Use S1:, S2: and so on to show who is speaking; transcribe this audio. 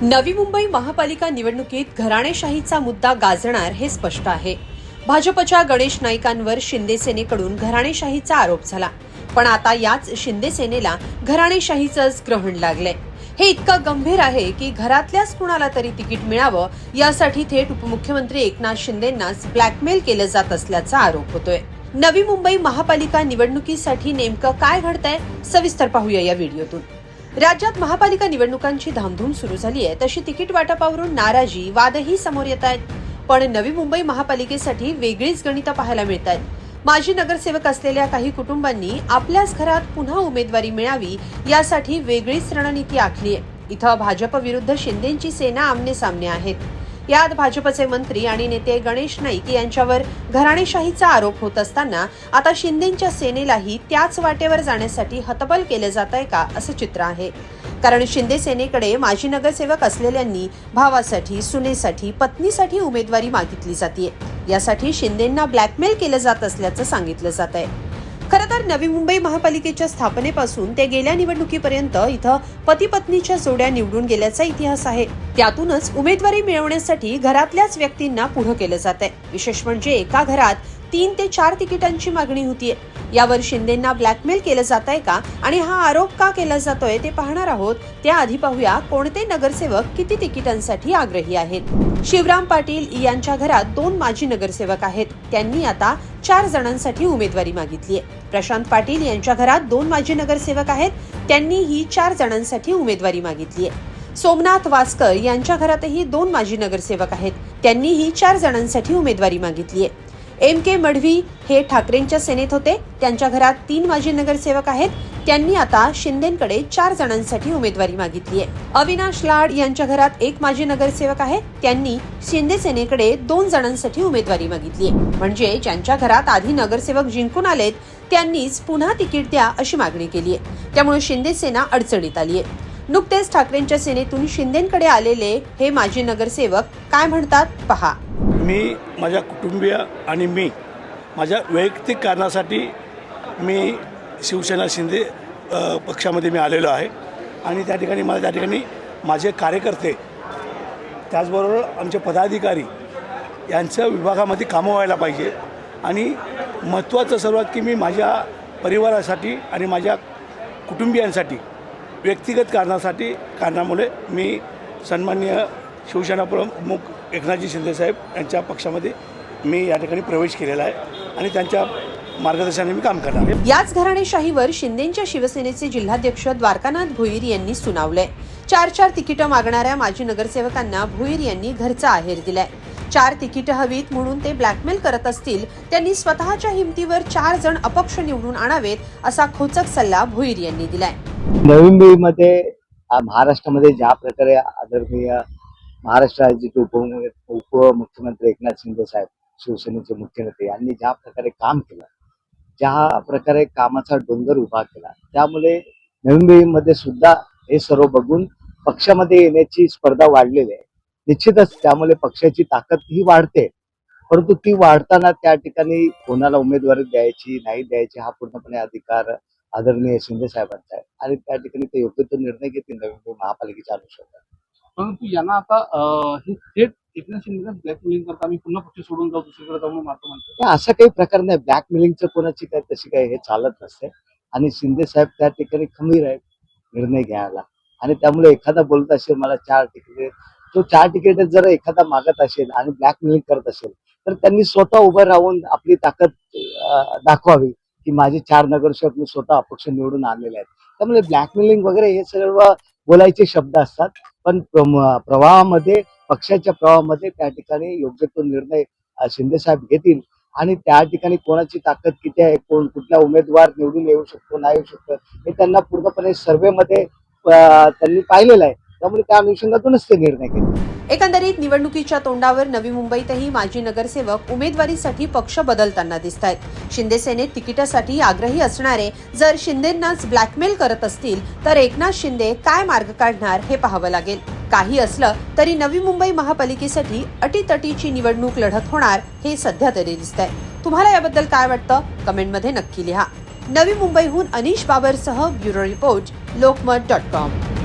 S1: नवी मुंबई महापालिका निवडणुकीत घराणेशाहीचा मुद्दा गाजणार हे स्पष्ट आहे। भाजपच्या गणेश नाईकांवर शिंदे सेनेकडून घराणेशाहीचा आरोप झाला, पण आता याच शिंदे सेनेला घराणेशाहीचंच ग्रहण लागलंय। हे इतकं गंभीर आहे की घरातल्याच कुणाला तरी तिकीट मिळावं यासाठी थेट उपमुख्यमंत्री एकनाथ शिंदेंनाच ब्लॅकमेल केलं जात असल्याचा आरोप होतोय। नवी मुंबई महापालिका निवडणुकीसाठी नेमकं काय घडतंय सविस्तर पाहूया या व्हिडिओतून। राज्यात महापालिका निवडणुकांची धामधूम सुरू झाली आहे, तशी तिकीट वाटपावरून नाराजी, वादही समोर येत आहेत। पण नवी मुंबई महापालिकेसाठी वेगळीच गणितं पाहायला मिळत आहेत। माजी नगरसेवक असलेल्या काही कुटुंबांनी आपल्याच घरात पुन्हा उमेदवारी मिळावी यासाठी वेगळीच रणनीती आखली आहे। इथं भाजप विरुद्ध शिंदेंची सेना आमने सामने आहेत। यात भाजपचे मंत्री आणि नेते गणेश नाईक यांच्यावर घराणेशाहीचा आरोप होत असताना आता शिंदेंच्या सेनेलाही त्याच वाटेवर जाण्यासाठी हतबल केले जात आहे का असं चित्र आहे। कारण शिंदे सेनेकडे माजी नगरसेवक असलेल्यांनी भावासाठी, सुनेसाठी, पत्नीसाठी उमेदवारी मागितली जाते। यासाठी शिंदेंना ब्लॅकमेल केलं जात असल्याचं सांगितलं जात आहे। खरं तर नवी मुंबई महापालिकेच्या स्थापनेपासून ते गेल्या निवडणुकीपर्यंत इथं पती पत्नीच्या जोड्या निवडून गेल्याचा इतिहास आहे। त्यातूनच उमेदवारी मिळवण्यासाठी घरातल्याच व्यक्तींना पुढे केलं जात आहे। विशेष म्हणजे एका घरात 3 ते 4 तिकिटांची मागणी होतीये। यावर शिंदेंना ब्लॅकमेल केलं जात आहे का आणि हा आरोप का केला जातोय ते पाहणार आहोत। त्याआधी पाहूया कोणते नगरसेवक किती तिकिटांसाठी आग्रही आहेत। शिवराम पाटील यांच्या घरात 2 माजी नगरसेवक आहेत। त्यांनी आता 4 जणांसाठी उमेदवारी मागितली आहे। प्रशांत पाटील यांच्या घरात 2 माजी नगरसेवक आहेत। त्यांनीही 4 जणांसाठी उमेदवारी मागितली आहे। सोमनाथ वास्कर यांच्या घरातही 2 माजी नगरसेवक आहेत। त्यांनीही 4 जणांसाठी उमेदवारी मागितली आहे। MK मढवी हे ठाकरेंच्या सेनेत होते। त्यांच्या घरात 3 माजी नगरसेवक आहेत। त्यांनी आता शिंदेंकडे 4 जणांसाठी उमेदवारी मागितली आहे। अविनाश लाड यांच्या घरात 1 माजी नगरसेवक आहे। त्यांनी शिंदे सेनेकडे 2 जणांसाठी उमेदवारी मागितली आहे। म्हणजे ज्यांच्या घरात आधी नगरसेवक जिंकून आलेत त्यांनीच पुन्हा तिकीट द्या अशी मागणी केली आहे। त्यामुळे शिंदे सेना अडचणीत आली आहे। नुकतेच ठाकरेंच्या सेनेतून शिंदेंकडे आलेले हे माजी नगरसेवक काय म्हणतात पहा।
S2: मी माझ्या कुटुंबीय आणि मी माझ्या वैयक्तिक कारणासाठी मी शिवसेना शिंदे पक्षामध्ये मी आलेलो आहे आणि त्या ठिकाणी माझे कार्यकर्ते त्याचबरोबर आमचे पदाधिकारी यांच्या विभागामध्ये कामं व्हायला पाहिजे। आणि महत्त्वाचं सर्वात की मी माझ्या परिवारासाठी आणि माझ्या कुटुंबियांसाठी व्यक्तिगत कारणामुळे मी सन्माननीय शिवसेना प्रमुख एकनाथजी शिंदेसाहेब यांच्या पक्षामध्ये मी या ठिकाणी प्रवेश केलेला आहे आणि त्यांच्या मार्गदर्शनाने मी काम करणार आहे।
S1: याच घराणेशाहीवर शिंदेंच्या शिवसेनेचे जिल्हाध्यक्ष द्वारकानाथ भोईर यांनी सुनावलंय। 4 तिकीटं मागणाऱ्या माजी नगरसेवकांना भोईर यांनी घरचा आहेर दिलाय। 4 तिकीटं हवीत म्हणून ते ब्लॅकमेल करत असतील, त्यांनी स्वतःच्या हिमतीवर 4 जण अपक्ष निवडून आणावेत असा खोचक सल्ला भोईर यांनी दिलाय।
S3: नवी मुंबईमध्ये महाराष्ट्रामध्ये ज्या प्रकारे आदरणीय महाराष्ट्र राज्याचे उपमुख्यमंत्री एकनाथ शिंदे साहेब शिवसेनेचे मुख्य नेते यांनी ज्या प्रकारे काम केलं, ज्या प्रकारे कामाचा डोंगर उभा केला, त्यामुळे नवी मुंबईमध्ये सुद्धा हे सर्व बघून पक्षामध्ये येण्याची स्पर्धा वाढलेली आहे। निश्चितच त्यामुळे पक्षाची ताकद ही वाढते, परंतु ती वाढताना त्या ठिकाणी कोणाला उमेदवारी द्यायची नाही द्यायची हा पूर्णपणे अधिकार आदरणीय शिंदे साहेबांचा आहे आणि त्या ठिकाणी ते योग्य तो निर्णय घेतील नवी मुंबई महापालिकेच्या अनुषंगाने।
S4: परंतु यांना आता हे थेट एकनाथ शिंदे ब्लॅकमेलिंग करता आम्ही पुन्हा पक्ष सोडून जाऊ, दुसरीकडे जाऊन मारतो म्हणतो।
S3: असं काही प्रकार नाही। ब्लॅकमेलिंगचं कोणाची काय तशी काय हे चालत नसते आणि शिंदे साहेब त्या ठिकाणी खंबीर आहेत निर्णय घ्यायला आणि त्यामुळे एखादा बोलत असेल मला 4 तिकीट, तो 4 तिकीट जर एखादा मागत असेल आणि ब्लॅकमेलिंग करत असेल तर त्यांनी स्वतः उभं राहून आपली ताकद दाखवावी की माझे 4 नगरसेवक मी स्वतः अपक्ष निवडून आणलेले आहेत। त्यामुळे ब्लॅकमेलिंग वगैरे हे सर्व बोलायचे शब्द असतात, पण प्रवाहामध्ये पक्षाच्या प्रवाहामध्ये त्या ठिकाणी योग्य तो निर्णय शिंदे साहेब घेतील आणि त्या ठिकाणी कोणाची ताकद किती आहे, कोण कुठला उमेदवार निवडून येऊ शकतो नाही येऊ शकतो हे त्यांना पूर्णपणे सर्वेमध्ये त्यांनी पाहिलेलं आहे। त्यामुळे त्या अनुषंगातूनच ते निर्णय घेतील।
S1: एकंदरीत निवडणुकीच्या तोंडावर नवी मुंबईतही माजी नगरसेवक उमेदवारीसाठी पक्ष बदलताना दिसतायत। शिंदे सेनेत तिकिटासाठी आग्रही असणारे जर शिंदेंनाच ब्लॅकमेल करत असतील तर एकनाथ शिंदे काय मार्ग काढणार हे पाहावं लागेल। काही असलं तरी नवी मुंबई महापालिकेसाठी अटीतटीची निवडणूक लढत होणार हे सध्या तरी दिसतंय। तुम्हाला याबद्दल काय वाटतं कमेंटमध्ये नक्की लिहा। नवी मुंबईहून अनिश बाबरसह ब्युरो रिपोर्ट लोकमत.com।